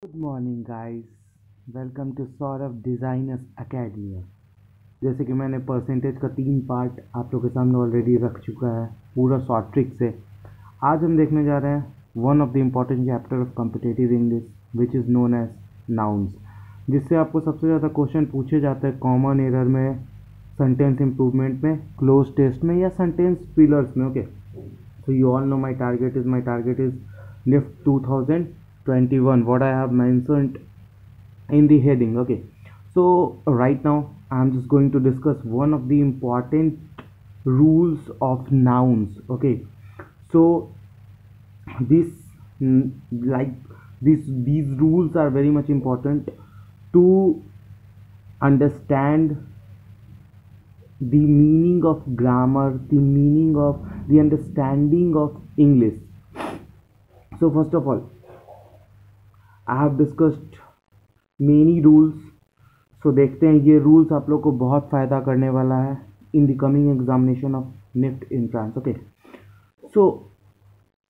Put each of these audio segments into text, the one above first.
Good morning guys. Welcome to Saurabh designers academy. जैसे कि मैंने परसेंटेज का 3 पार्ट आप लोगों के सामने ऑलरेडी रख चुका है पूरा शॉर्ट ट्रिक से। आज हम देखने जा रहे हैं one of the important chapter of competitive English which is known as nouns, जिससे आपको सबसे ज़्यादा क्वेश्चन पूछे जाते हैं कॉमन एरर में, सेंटेंस इम्प्रूवमेंट में, क्लोज टेस्ट में या सेंटेंस फिलर्स में। Okay, so you all know my target is NIFT 2021, what I have mentioned in the heading. Okay, so right now I'm just going to discuss one of the important rules of nouns. Okay, so this like these rules are very much important to understand the meaning of grammar, the meaning of the understanding of English. So first of all, I have discussed many rules. So देखते हैं ये rules आप लोग को बहुत फ़ायदा करने वाला है in the coming examination of NIFT entrance. Okay, so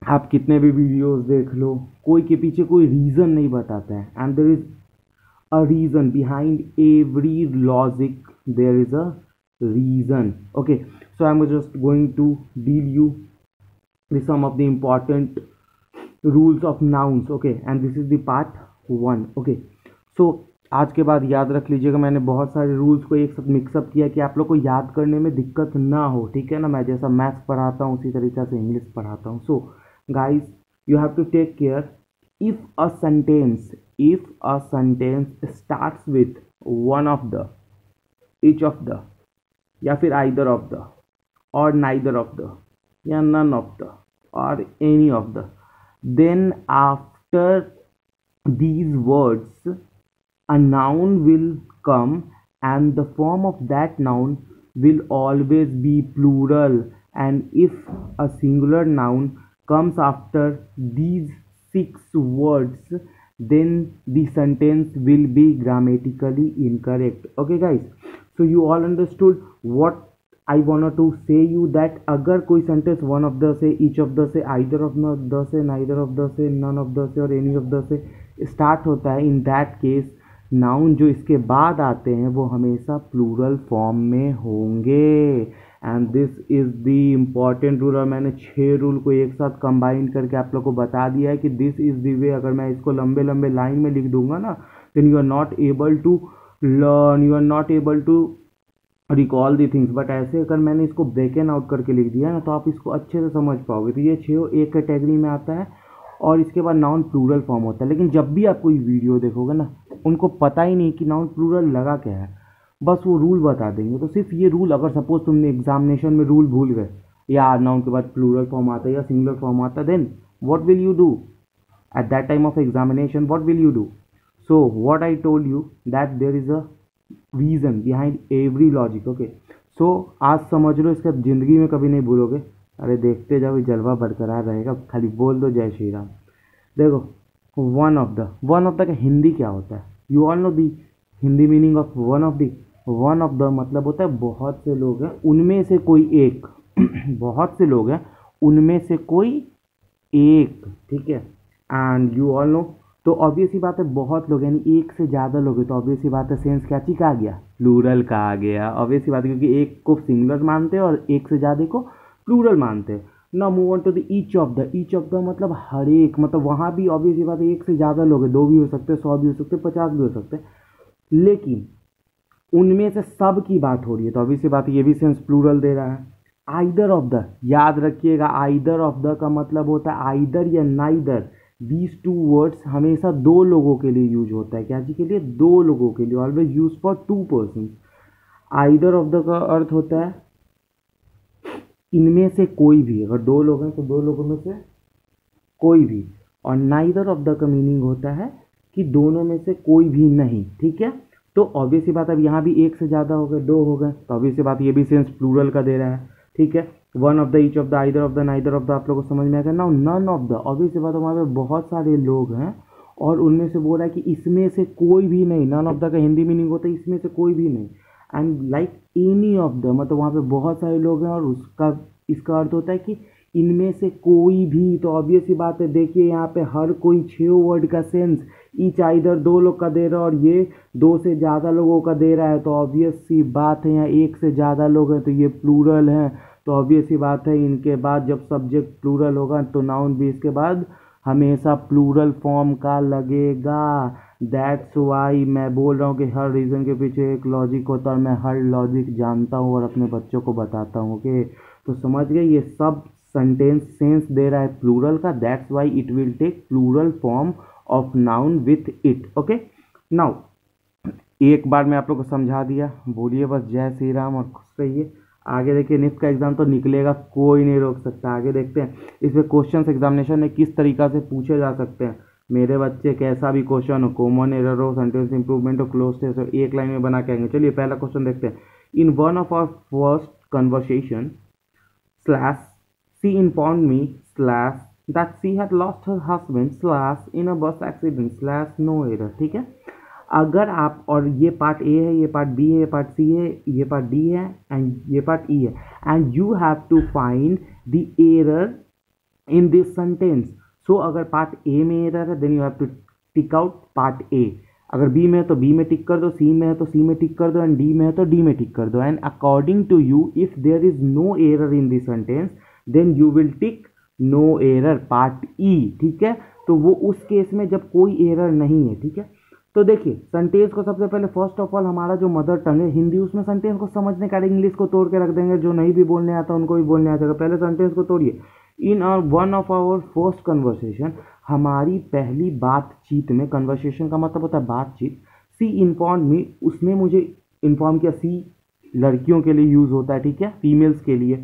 आप कितने भी वीडियोस देख लो, कोई के पीछे कोई रीज़न नहीं बताता है, and there is a reason behind every logic. There is a reason. Okay, so I'm just going to deal you with some of the important rules of nouns. Okay, and this is the part 1. Okay, so आज के बाद याद रख लीजिएगा, मैंने बहुत सारे rules को एक साथ मिक्सअप किया कि आप लोग को याद करने में दिक्कत ना हो, ठीक है ना। मैं जैसा मैथ्स पढ़ाता हूँ उसी तरीके से इंग्लिश पढ़ाता हूँ। So guys, you have to take care. if a sentence if a sentence starts with one of the, each of the, या फिर either of the, or neither of the, या none of the, or any of the, then after these words a noun will come, and the form of that noun will always be plural. And if a singular noun comes after these 6 words, then the sentence will be grammatically incorrect. Okay guys, so you all understood what I wanted to say you, that अगर कोई sentence one of the से, each of the से, either of the से, neither of the से, none of the से और any of the से start होता है, इन दैट केस नाउन जो इसके बाद आते हैं वो हमेशा प्लूरल फॉर्म में होंगे। And this is the important rule. और मैंने 6 रूल को एक साथ कंबाइन करके आप लोग को बता दिया है कि दिस इज़ द वे। अगर मैं इसको लंबे लंबे लाइन में लिख दूंगा ना, then you are not able to learn, you are not able to recall the things. But ऐसे अगर मैंने इसको ब्रेक एंड आउट करके लिख दिया ना, तो आप इसको अच्छे से समझ पाओगे। तो ये 6 एक कैटेगरी में आता है, और इसके बाद नाउन प्लूरल फॉर्म होता है। लेकिन जब भी आप कोई वीडियो देखोगे ना, उनको पता ही नहीं कि नाउन प्लूरल लगा क्या है, बस वो रूल बता देंगे। तो सिर्फ ये रूल, अगर सपोज तुमने एग्जामिनेशन में रूल भूल गए, या नाउन के बाद प्लूरल फॉर्म आता है या सिंगुलर फॉर्म आता है, then what will you do at that time of examination? What will you do? So what I told you, that there is a reason behind every logic. Okay, so आज समझ लो, इसका ज़िंदगी में कभी नहीं भूलोगे। अरे देखते जाओ, जलवा बरकरार रहेगा, खाली बोल दो जय श्री राम। देखो, वन ऑफ द का हिंदी क्या होता है? You all know the Hindi meaning of one of the. One of the मतलब होता है बहुत से लोग हैं उनमें से कोई एक बहुत से लोग हैं उनमें से कोई एक, ठीक है। एंड यू ऑल नो, तो ऑब्वियस ही बात है बहुत लोग, यानी एक से ज़्यादा लोग हैं, तो ऑब्वियस ही बात है सेंस क्या चीज़ का आ गया? प्लूरल का आ गया। ऑब्वियस ही बात है, क्योंकि एक को सिंगुलर मानते हैं और एक से ज़्यादा को प्लूरल मानते हैं ना। Move on to the each of the. Each of the मतलब हर एक, मतलब वहाँ भी ऑब्वियस ही बात है एक से ज़्यादा लोग हैं, 2 भी हो सकते हैं, 100 भी हो सकते हैं, 50 भी हो सकते हैं, लेकिन उनमें से सब की बात हो रही है, तो ऑब्वियस ही बात है ये भी सेंस प्लूरल दे रहा है। आइदर ऑफ द, याद रखिएगा, आइदर ऑफ द का मतलब होता है आइदर या नाइदर। दीज 2 वर्ड्स हमेशा 2 लोगों के लिए यूज होता है। क्या चीज़ के लिए? 2 लोगों के लिए। Always use for 2 person. Either of the का अर्थ होता है इनमें से कोई भी, अगर 2 लोग हैं तो 2 लोगों में से कोई भी। और नाइदर ऑफ द का मीनिंग होता है कि दोनों में से कोई भी नहीं, ठीक है। तो ऑब्वियस ही बात, अब यहाँ भी एक से ज़्यादा हो गए, 2 हो गए, तो ऑब्वियस ही बात ये भी सेंस प्लूरल का दे रहा है, ठीक है। One of the, each of the, either of the, neither of the आप लोगों को समझ में आ गया ना। नन ऑफ द, ऑब्वियस सी बात है वहाँ पे बहुत सारे लोग हैं और उनमें से बोल रहा है कि इसमें से कोई भी नहीं। नन ऑफ द का हिंदी मीनिंग होता है इसमें से कोई भी नहीं। And like any of the, मतलब वहाँ पे बहुत सारे लोग हैं और उसका इसका अर्थ होता है कि इनमें से कोई भी। तो ऑब्वियस सी बात है, देखिए यहाँ पे हर कोई 6 वर्ड का सेंस ईच इधर दो लोग का दे रहा है और ये दो से ज़्यादा लोगों का दे रहा है, तो ऑब्वियस सी बात है यहाँ एक से ज़्यादा लोग हैं तो ये प्लूरल है। तो ऑब्वियस सी बात है इनके बाद जब सब्जेक्ट प्लूरल होगा तो नाउन भी इसके बाद हमेशा प्लूरल फॉर्म का लगेगा। दैट्स वाई मैं बोल रहा हूँ कि हर रीज़न के पीछे एक लॉजिक होता है और मैं हर लॉजिक जानता हूँ और अपने बच्चों को बताता हूँ। ओके, तो समझ गए, ये सब सेंटेंस सेंस दे रहा है प्लूरल का, that's why it will take plural form of noun with it. Okay, now एक बार मैं आप लोग को समझा दिया, बोलिए बस जय श्री राम और खुश रहिए। आगे देखिए निफ्ट का एग्जाम तो निकलेगा, कोई नहीं रोक सकता। आगे देखते हैं इसमें क्वेश्चन एग्जामिनेशन में किस तरीका से पूछे जा सकते हैं। मेरे बच्चे कैसा भी क्वेश्चन हो, कॉमन एरर हो, सेंटेंस इंप्रूवमेंट हो, क्लोज टेस्ट हो, एक लाइन में बना के आएंगे। चलिए पहला क्वेश्चन देखते हैं। In one of our first conversation slash she informed me slash that she had lost her husband slash in a bus accident slash no error। ठीक है, अगर आप, और ये पार्ट ए है, ये पार्ट बी है, ये पार्ट सी है, ये पार्ट डी है एंड ये पार्ट ई है, and you have to find the error in this sentence. So अगर पार्ट ए में एरर है then you have to tick out part A, अगर बी में है तो बी में टिक कर दो, सी में है तो सी में टिक कर दो, एंड डी में है तो डी में टिक कर दो। And according to you if there is no error in this sentence then you will tick no error part E. ठीक है, तो वो उस केस में जब कोई एरर नहीं है। ठीक है, तो देखिए सेंटेंस को सबसे पहले फर्स्ट ऑफ ऑल हमारा जो मदर टंग है हिंदी, उसमें सेंटेंस को समझने का इंग्लिश को तोड़ के रख देंगे, जो नहीं भी बोलने आता उनको भी बोलने आ जाएगा। पहले सेंटेंस को तोड़िए। In one of our first conversation, हमारी पहली बातचीत में, कन्वर्सेशन का मतलब होता है बातचीत, सी इन्फॉर्म मी, उसने मुझे इन्फॉर्म किया। सी लड़कियों के लिए यूज़ होता है, ठीक है, फीमेल्स के लिए।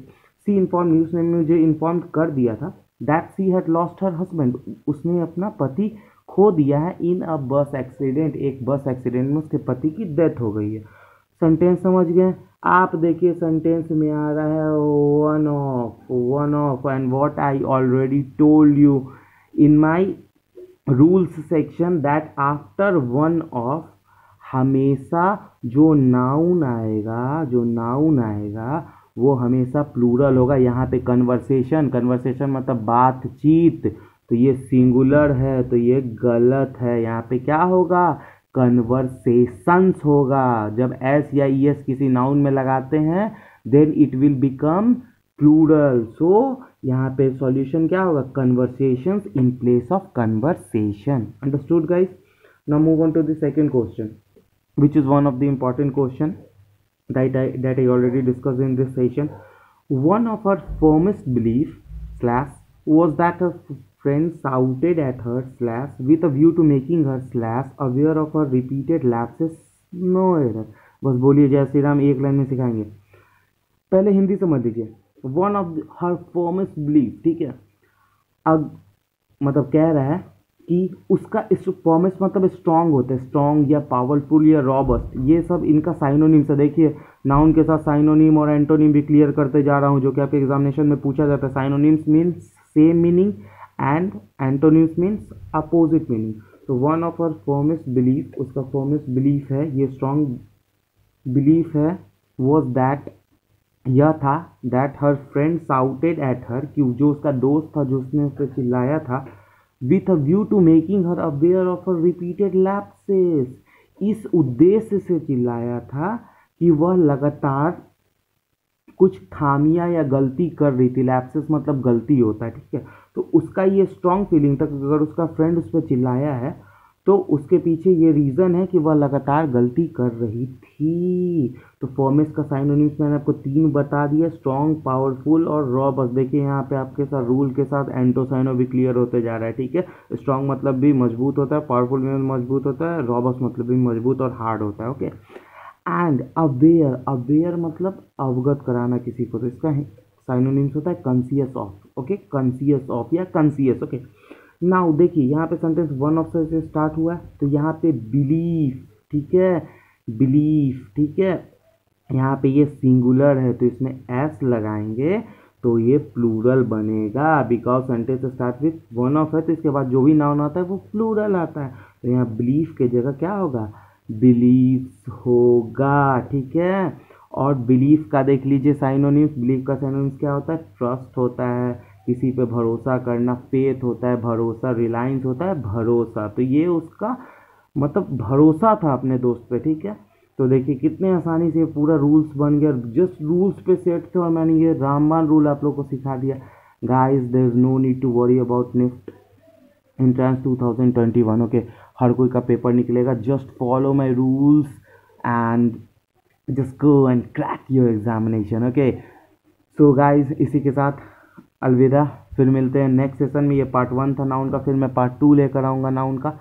सी इन्फॉर्म मी, उसने मुझे इन्फॉर्म कर दिया था that she had lost her husband, उसने अपना पति खो दिया है इन अ बस एक्सीडेंट, एक बस एक्सीडेंट में उसके पति की डेथ हो गई है। सेंटेंस समझ गए आप? देखिए सेंटेंस में आ रहा है one of and what I already told you in my rules section that after one of हमेशा जो नाउन आएगा वो हमेशा प्लूरल होगा। यहाँ पे कन्वर्सेशन मतलब बातचीत, तो ये सिंगुलर है तो ये गलत है। यहाँ पे क्या होगा? कन्वर्सेशंस होगा। जब एस या ई एस किसी नाउन में लगाते हैं then it will become plural. So यहाँ पे सॉल्यूशन क्या होगा? Conversations in place of conversation. Understood guys? Now move on to the second question which is one of the important question that I already discussed in this session. One of her firmest belief slash was that her friend shouted at her slash with a view to making her slash aware of her repeated lapses no error। बस बोलिए जय श्री राम, एक line में सिखाएंगे। पहले हिंदी समझ लीजिए। One of her फर्मेस्ट belief, ठीक है, अब मतलब कह रहा है कि उसका फॉर्मेस मतलब स्ट्रांग होता है, स्ट्रांग या पावरफुल या रॉबस्ट, ये सब इनका साइनोनिम्स है। देखिए नाउन के साथ साइनोनिम और एंटोनिम भी क्लियर करते जा रहा हूँ, जो कि आपके एग्जामिनेशन में पूछा जाता है। Synonyms means same meaning and antonyms means opposite meaning. तो वन ऑफ हर फॉर्मेस्ट बिलीफ, उसका फॉर्मेस्ट बिलीफ है, ये स्ट्रांग बिलीफ है, वॉज दैट, यह था, that her friend shouted at her, कि जो उसका दोस्त था जो उसने उस पर चिल्लाया था, with a view to making her aware of her repeated lapses, इस उद्देश्य से चिल्लाया था कि वह लगातार कुछ खामियां या गलती कर रही थी। लैप्सेस मतलब गलती होता है, ठीक है। तो उसका ये स्ट्रांग फीलिंग था, अगर उसका फ्रेंड उस पर चिल्लाया है तो उसके पीछे ये रीज़न है कि वह लगातार गलती कर रही थी। तो फॉर्मेस का साइनोनिम्स मैंने आपको 3 बता दिया, स्ट्रॉन्ग, पावरफुल और रॉबस्ट। देखिए यहाँ पे आपके साथ रूल के साथ एंटोसाइनो भी क्लियर होते जा रहा है, ठीक है। स्ट्रॉन्ग मतलब भी मजबूत होता है, पावरफुल में मजबूत होता है, रॉबस्ट मतलब भी मजबूत और हार्ड होता है, ओके। एंड अवेयर मतलब अवगत कराना किसी को, तो इसका साइनोनिम्स होता है conscious of, okay, conscious of या कॉन्शियस, ओके। नाउ देखिए यहाँ पे सेंटेंस वन ऑफ से स्टार्ट हुआ है, तो यहाँ पे बिलीफ, ठीक है, बिलीफ, ठीक है, यहाँ पे ये सिंगुलर है तो इसमें एस लगाएंगे तो ये प्लूरल बनेगा, because sentence start with one of है तो इसके बाद जो भी नाउन आता है वो प्लूरल आता है। तो यहाँ बिलीफ के जगह क्या होगा? बिलीव्स होगा, ठीक है। और बिलीफ का देख लीजिए साइनोनिम्स, बिलीफ का साइनोनिम्स क्या होता है? ट्रस्ट होता है, किसी पे भरोसा करना, फेथ होता है भरोसा, रिलायंस होता है भरोसा। तो ये उसका मतलब भरोसा था अपने दोस्त पे, ठीक है। तो देखिए कितने आसानी से पूरा रूल्स बन गया, जस्ट रूल्स पे सेट थे और मैंने ये रामबाण रूल आप लोग को सिखा दिया। Guys there is no need to worry about NIFT entrance 2021, okay. हर कोई का पेपर निकलेगा, just follow my rules and just go and crack your examination, okay. So guys इसी के साथ अलविदा, फिर मिलते हैं नेक्स्ट सेशन में। ये पार्ट 1 था नाउन का, फिर मैं पार्ट 2 लेकर आऊँगा नाउन का।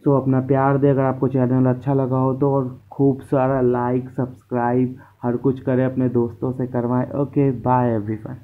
तो अपना प्यार दे, अगर आपको चैनल अच्छा लगा हो तो, और खूब सारा लाइक सब्सक्राइब हर कुछ करें, अपने दोस्तों से करवाएं। Okay bye everyone.